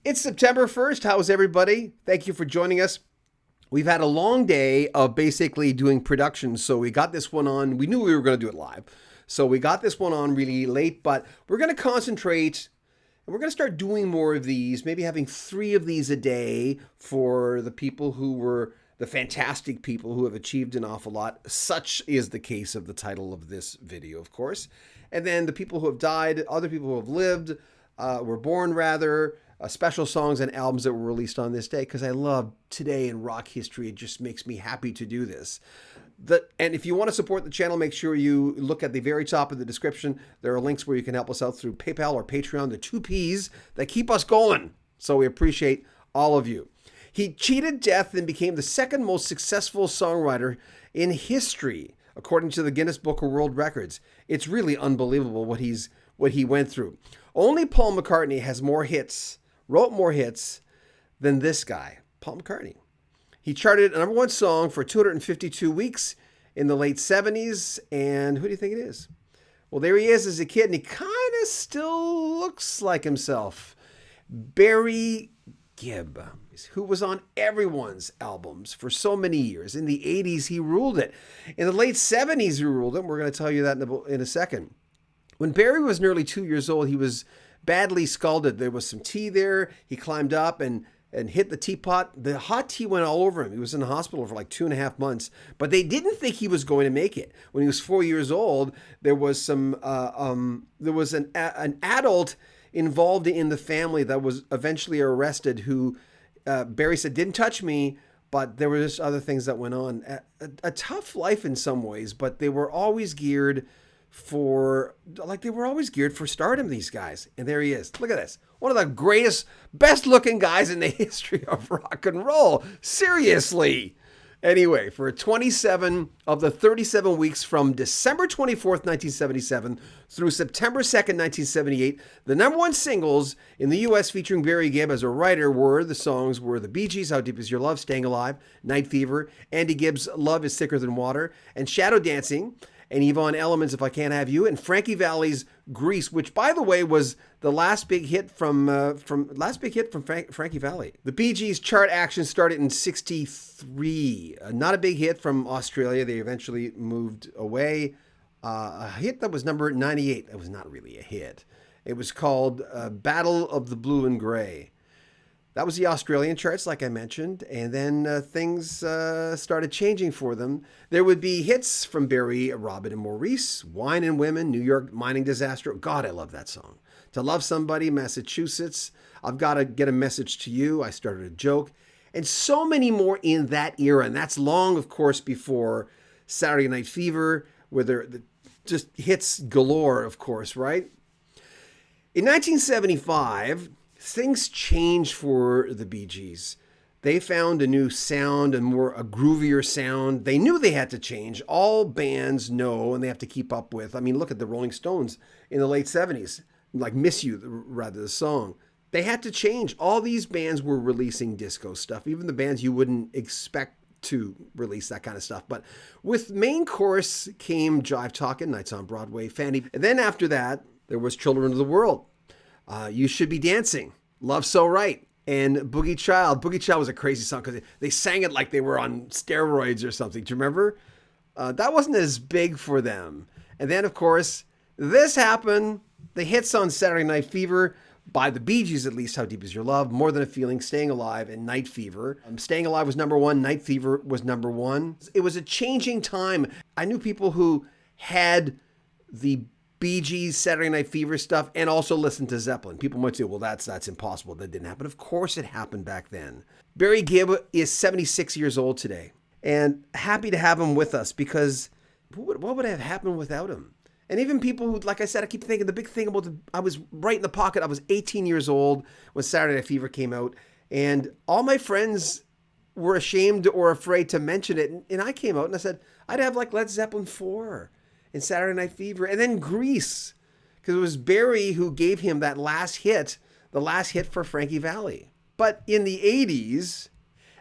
It's September 1st. How's everybody? Thank you for joining us. We've had a long day of basically doing production, so we got this one on. We knew we were going to do it live, so we got this one on really late, but we're going to concentrate and we're going to start doing more of these, maybe having 3 of these a day for the people who were the fantastic people who have achieved an awful lot. Such is the case of the title of this video, of course. And then the people who have died, other people who have lived, were born rather, special songs and albums that were released on this day, because I love today in rock history. It just makes me happy to do this. And if you want to support the channel, make sure you look at the very top of the description. There are links where you can help us out through PayPal or Patreon, the 2 Ps that keep us going. So we appreciate all of you. He cheated death and became the second most successful songwriter in history, according to the Guinness Book of World Records. It's really unbelievable what he went through. Only Paul McCartney has more hits, wrote more hits than this guy, Paul McCartney. He charted a #1 song for 252 weeks in the late 70s, and who do you think it is? Well, there he is as a kid, and he kind of still looks like himself. Barry Gibb, who was on everyone's albums for so many years. In the 80s, he ruled it. In the late 70s, he ruled it. We're going to tell you that in a second. When Barry was nearly 2 years old, he was badly scalded. There was some tea there. He climbed up and hit the teapot. The hot tea went all over him. He was in the hospital for like 2.5 months, but they didn't think he was going to make it. When he was 4 years old, there was an adult involved in the family that was eventually arrested who Barry said didn't touch me, but there were just other things that went on. A tough life in some ways, but they were always geared for stardom, these guys. And there he is. Look at this. One of the greatest, best looking guys in the history of rock and roll. Seriously. Anyway, for 27 of the 37 weeks from December 24th, 1977 through September 2nd, 1978, the #1 singles in the U.S. featuring Barry Gibb as a writer were the Bee Gees' How Deep Is Your Love, Staying Alive, Night Fever, Andy Gibb's Love Is Thicker Than Water, and Shadow Dancing, and Yvonne Elliman's If I Can't Have You, and Frankie Valli's Grease, which, by the way, was the last big hit from Frankie Valli. The Bee Gees' chart action started in '63. Not a big hit from Australia. They eventually moved away. A hit that was number 98. That was not really a hit. It was called Battle of the Blue and Grey. That was the Australian charts, like I mentioned, and then things started changing for them. There would be hits from Barry, Robin, and Maurice, Wine and Women, New York Mining Disaster. God, I love that song. To Love Somebody, Massachusetts, I've Got to Get a Message to You, I Started a Joke, and so many more in that era. And that's long, of course, before Saturday Night Fever, where they're just hits galore, of course, right? In 1975... things changed for the Bee Gees. They found a new sound, a groovier sound. They knew they had to change. All bands know, and they have to keep up with. I mean, look at the Rolling Stones in the late 70s, like Miss You, rather, the song. They had to change. All these bands were releasing disco stuff, even the bands you wouldn't expect to release that kind of stuff. But with main course came Jive Talkin', Nights on Broadway, Fanny. And then after that, there was Children of the World. You Should Be Dancing, Love So Right, and Boogie Child. Boogie Child was a crazy song because they sang it like they were on steroids or something. Do you remember? That wasn't as big for them. And then, of course, this happened. The hits on Saturday Night Fever, by the Bee Gees at least, How Deep Is Your Love, More Than a Feeling, Staying Alive, and Night Fever. Staying Alive was #1. Night Fever was #1. It was a changing time. I knew people who had the Bee Gees, Saturday Night Fever stuff, and also listened to Zeppelin. People might say, well, that's impossible. That didn't happen. Of course it happened back then. Barry Gibb is 76 years old today, and happy to have him with us, because what would have happened without him? And even people who, like I said, I keep thinking the big thing about I was right in the pocket. I was 18 years old when Saturday Night Fever came out, and all my friends were ashamed or afraid to mention it. And I came out and I said, I'd have like Led Zeppelin 4 and Saturday Night Fever, and then Grease, because it was Barry who gave him that last hit, the last hit for Frankie Valli. But in the 80s,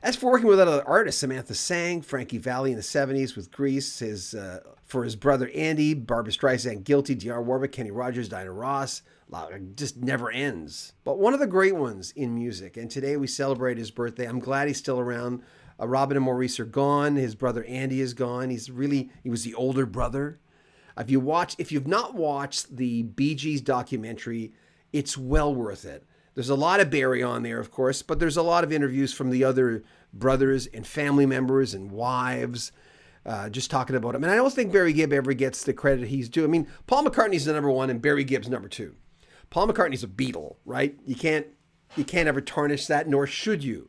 As for working with other artists, Samantha Sang, Frankie Valli in the 70s with Grease, for his brother Andy, Barbra Streisand, Guilty, Dionne Warwick, Kenny Rogers, Diana Ross, just never ends. But one of the great ones in music, and today we celebrate his birthday. I'm glad he's still around. Robin and Maurice are gone. His brother Andy is gone. He was the older brother. If you've not watched the Bee Gees documentary, it's well worth it. There's a lot of Barry on there, of course, but there's a lot of interviews from the other brothers and family members and wives, just talking about him. And I don't think Barry Gibb ever gets the credit he's due. I mean, Paul McCartney's the number one and Barry Gibb's number two. Paul McCartney's a Beatle, right? You can't ever tarnish that, nor should you.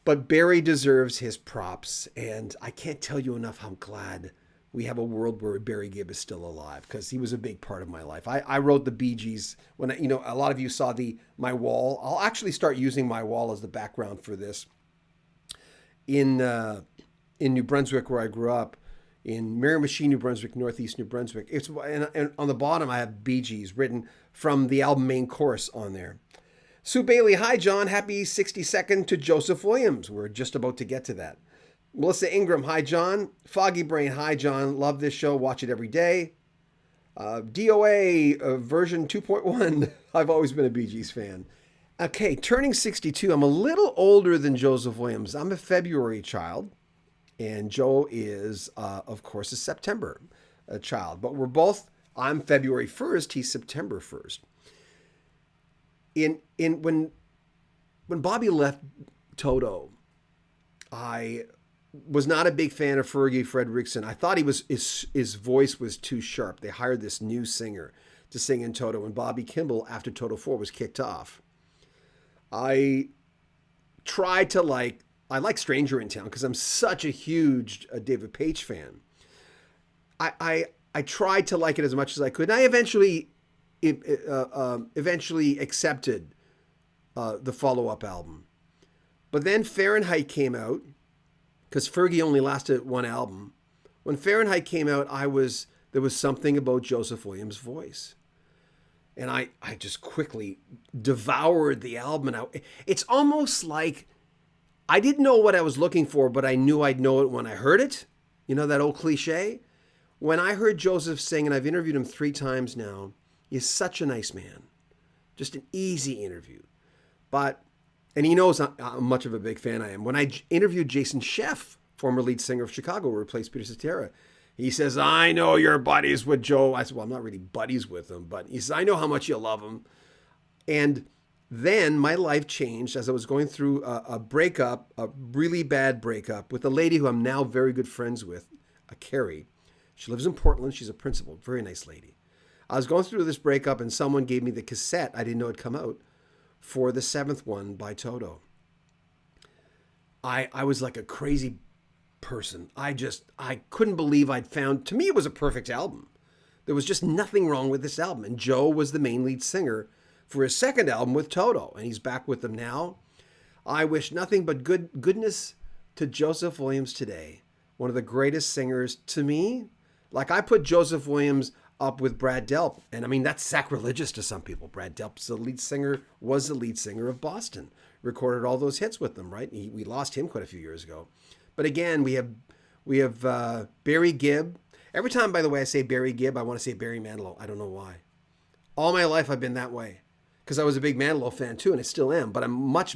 But Barry deserves his props, and I can't tell you enough how glad we have a world where Barry Gibb is still alive, because he was a big part of my life. I wrote the Bee Gees when a lot of you saw my wall. I'll actually start using my wall as the background for this. In New Brunswick, where I grew up, in Miramichi, New Brunswick, Northeast New Brunswick. And on the bottom I have Bee Gees written from the album Main Course on there. Sue Bailey, hi John, happy 62nd to Joseph Williams. We're just about to get to that. Melissa Ingram, hi John. Foggy Brain, hi John. Love this show, watch it every day. DOA version 2.1. I've always been a Bee Gees fan. Okay, turning 62. I'm a little older than Joseph Williams. I'm a February child, and Joe is, of course, a September child. But I'm February 1st, he's September 1st. When Bobby left Toto, I was not a big fan of Fergie Frederiksen. I thought his voice was too sharp. They hired this new singer to sing in Toto, and Bobby Kimball, after Toto 4 was kicked off. I like Stranger in Town because I'm such a huge David Page fan. I tried to like it as much as I could, and I eventually accepted the follow-up album. But then Fahrenheit came out, because Fergie only lasted one album. When Fahrenheit came out, there was something about Joseph Williams' voice. And I just quickly devoured the album. And it's almost like I didn't know what I was looking for, but I knew I'd know it when I heard it. You know, that old cliche? When I heard Joseph sing, and I've interviewed him 3 times now, he's such a nice man. Just an easy interview. And he knows how much of a big fan I am. When I interviewed Jason Scheff, former lead singer of Chicago, who replaced Peter Cetera, he says, I know you're buddies with Joe. I said, well, I'm not really buddies with him, but he says, I know how much you love him. And then my life changed as I was going through a breakup, a really bad breakup, with a lady who I'm now very good friends with, Carrie. She lives in Portland. She's a principal, very nice lady. I was going through this breakup, and someone gave me the cassette. I didn't know it'd come out for the 7th one by Toto. I was like a crazy person. I couldn't believe I'd found, to me, it was a perfect album. There was just nothing wrong with this album. And Joe was the main lead singer for his 2nd album with Toto, and he's back with them now. I wish nothing but goodness to Joseph Williams today. One of the greatest singers to me. Like, I put Joseph Williams up with Brad Delp. And I mean, that's sacrilegious to some people. Brad Delp was the lead singer of Boston. Recorded all those hits with them, right? We lost him quite a few years ago. But again, we have Barry Gibb. Every time, by the way, I say Barry Gibb, I want to say Barry Manilow. I don't know why. All my life I've been that way. Because I was a big Manilow fan too, and I still am. But I'm a much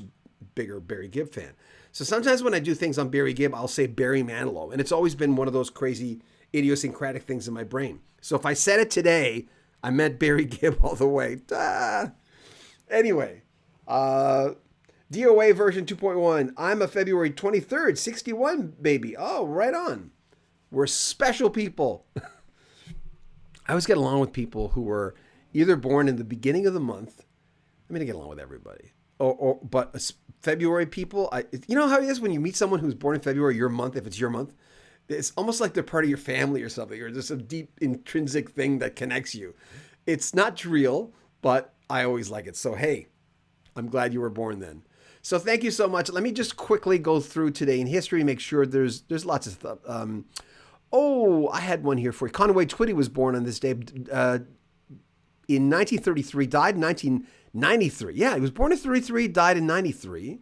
bigger Barry Gibb fan. So sometimes when I do things on Barry Gibb, I'll say Barry Manilow. And it's always been one of those crazy idiosyncratic things in my brain. So if I said it today, I meant Barry Gibb all the way. Anyway, DOA version 2.1. I'm a February 23rd, 61 baby. Oh, right on. We're special people. I always get along with people who were either born in the beginning of the month. I mean, I get along with everybody. But February people, you know how it is when you meet someone who's born in February, your month, if it's your month? It's almost like they're part of your family or something, or just a deep intrinsic thing that connects you. It's not real, but I always like it. So, hey, I'm glad you were born then. So thank you so much. Let me just quickly go through today in history, make sure there's lots of stuff. I had one here for you. Conway Twitty was born on this day in 1933, died in 1993. Yeah, he was born in 33, died in 93.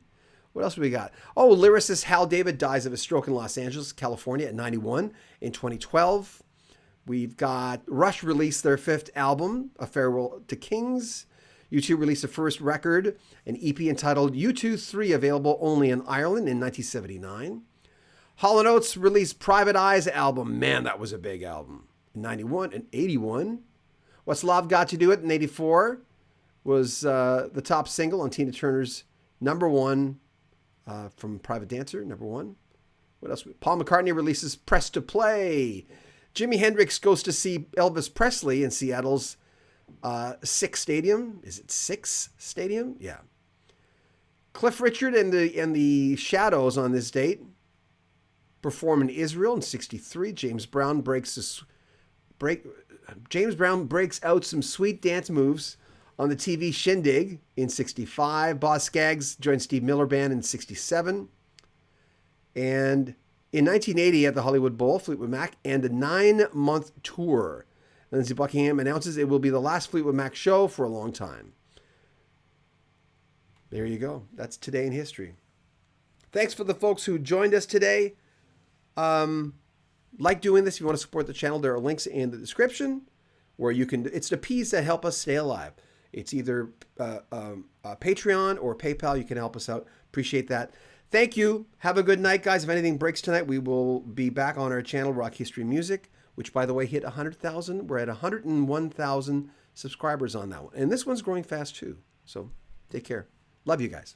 What else we got? Oh, lyricist Hal David dies of a stroke in Los Angeles, California at 91 in 2012. We've got Rush released their 5th album, A Farewell to Kings. U2 released a first record, an EP entitled U2 3, available only in Ireland in 1979. Hall & Oates released Private Eye's album. Man, that was a big album. In 91 and 81. What's Love Got to Do It in 84 was the top single on Tina Turner's number 1 from Private Dancer, number 1. What else? Paul McCartney releases Press to Play. Jimi Hendrix goes to see Elvis Presley in Seattle's Six Stadium. Is it Six Stadium? Yeah. Cliff Richard and the Shadows on this date perform in Israel in 63. James Brown breaks out some sweet dance moves on the TV Shindig in 65. Boz Scaggs joined Steve Miller Band in 67. And in 1980 at the Hollywood Bowl, Fleetwood Mac, and a 9-month tour. Lindsey Buckingham announces it will be the last Fleetwood Mac show for a long time. There you go. That's today in history. Thanks for the folks who joined us today. Like doing this, if you want to support the channel, there are links in the description where you can, it's the P's that help us stay alive. It's either Patreon or PayPal. You can help us out. Appreciate that. Thank you. Have a good night, guys. If anything breaks tonight, we will be back on our channel, Rock History Music, which, by the way, hit 100,000. We're at 101,000 subscribers on that one. And this one's growing fast, too. So take care. Love you guys.